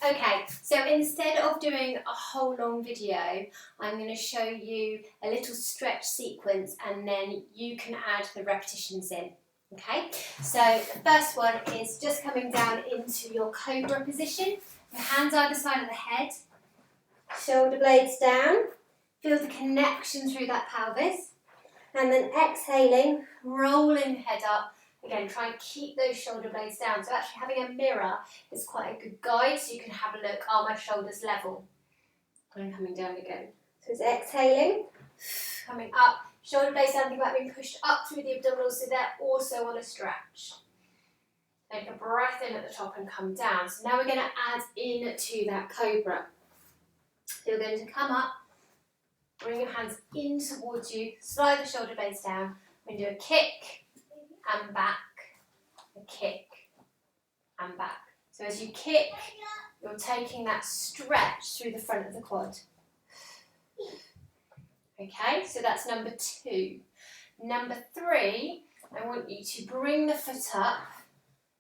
Okay, so instead of doing a whole long video, I'm going to show you a little stretch sequence and then you can add the repetitions in. Okay, so the first one is just coming down into your cobra position, your hands either side of the head, shoulder blades down, feel the connection through that pelvis, and then exhaling, rolling the head up. Again, try and keep those shoulder blades down. So actually having a mirror is quite a good guide, so you can have a look, are my shoulders level? And coming down again. So it's exhaling, coming up, shoulder blades down, think about being pushed up through the abdominals, so they're also on a stretch. Take a breath in at the top and come down. So now we're going to add into that cobra. So you're going to come up, bring your hands in towards you, slide the shoulder blades down, we're going to do a kick and back, a kick and back. So as you kick, you're taking that stretch through the front of the quad. Okay, so that's number 2. Number 3, I want you to bring the foot up,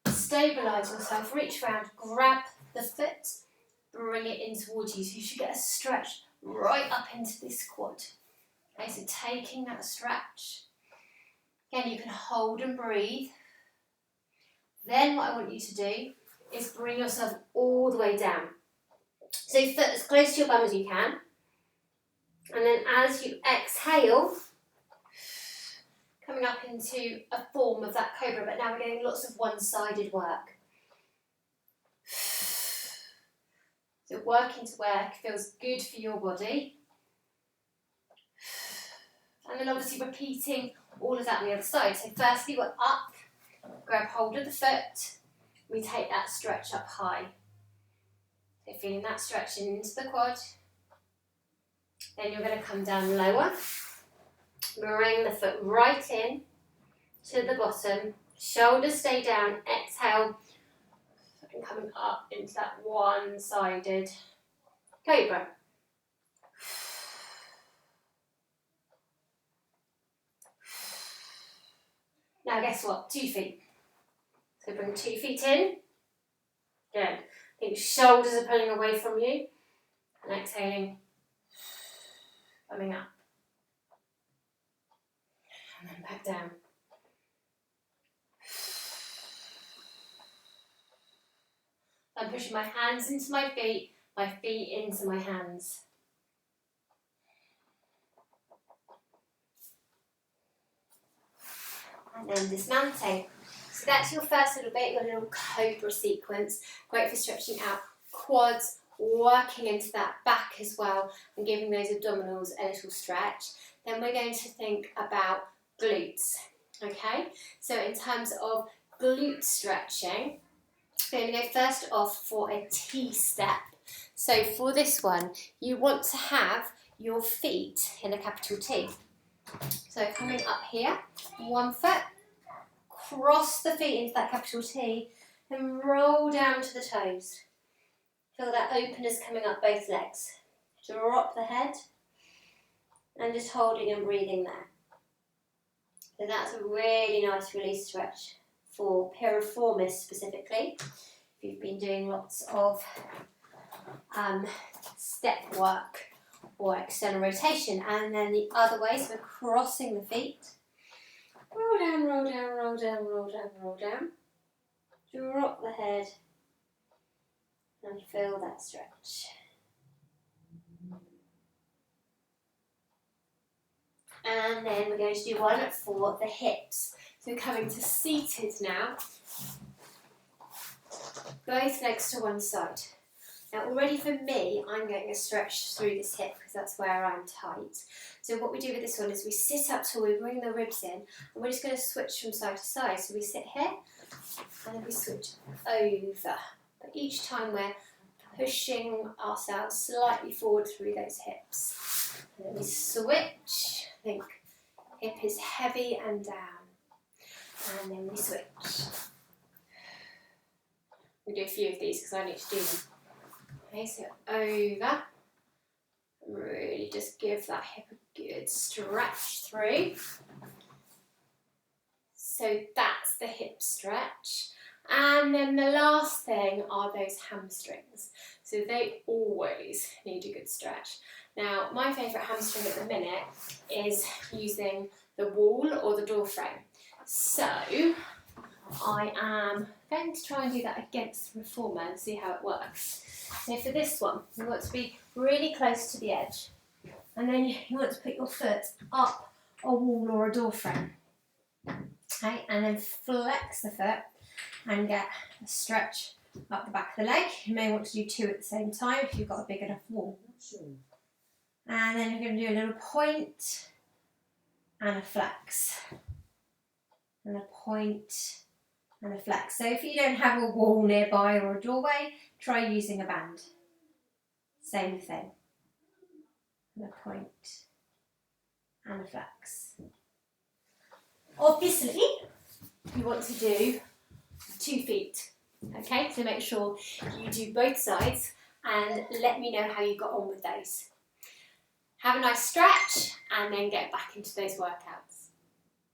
stabilise yourself, reach around, grab the foot, bring it in towards you. So you should get a stretch right up into this quad. Okay, so taking that stretch. Again, you can hold and breathe. Then what I want you to do is bring yourself all the way down. So foot as close to your bum as you can. And then as you exhale, coming up into a form of that cobra, but now we're getting lots of one-sided work. So working to where it feels good for your body. And then obviously repeating all of that on the other side. So firstly we're up, grab hold of the foot, we take that stretch up high. So feeling that stretch into the quad. Then you're going to come down lower, bring the foot right in to the bottom, shoulders stay down, exhale, and coming up into that one-sided cobra. Now guess what? 2 feet. So bring 2 feet in. Good. Think shoulders are pulling away from you. And exhaling. Coming up. And then back down. I'm pushing my hands into my feet into my hands. And then dismounting. So that's your first little bit, your little cobra sequence. Great for stretching out quads, working into that back as well, and giving those abdominals a little stretch. Then we're going to think about glutes. Okay, so in terms of glute stretching, we're going to go first off for a T step. So for this one, you want to have your feet in a capital T. So coming up here, one foot, cross the feet into that capital T, and roll down to the toes. Feel that openness coming up both legs. Drop the head, and just holding and breathing there. So that's a really nice release stretch for piriformis specifically. If you've been doing lots of step work or external rotation, and then the other way, so we're crossing the feet. Roll down, roll down, roll down, roll down, roll down. Drop the head and feel that stretch. And then we're going to do one for the hips. So coming to seated now. Both legs to one side. Now already for me, I'm getting a stretch through this hip because that's where I'm tight. So what we do with this one is we sit up till we bring the ribs in, and we're just going to switch from side to side. So we sit here, and then we switch over. But each time we're pushing ourselves slightly forward through those hips. And then we switch. Think hip is heavy and down. And then we switch. We'll do a few of these because I need to do them. Okay, so over. Really just give that hip a good stretch through. So that's the hip stretch. And then the last thing are those hamstrings. So they always need a good stretch. Now, my favourite hamstring at the minute is using the wall or the door frame. So I am going to try and do that against the reformer and see how it works. So for this one, you want to be really close to the edge. And then you want to put your foot up a wall or a door frame. Okay, and then flex the foot and get a stretch up the back of the leg. You may want to do two at the same time if you've got a big enough wall. And then you're going to do a little point and a flex. And a point and a flex. So if you don't have a wall nearby or a doorway, try using a band. Same thing. And a point and a flex. Obviously, you want to do 2 feet. Okay, so make sure you do both sides and let me know how you got on with those. Have a nice stretch and then get back into those workouts.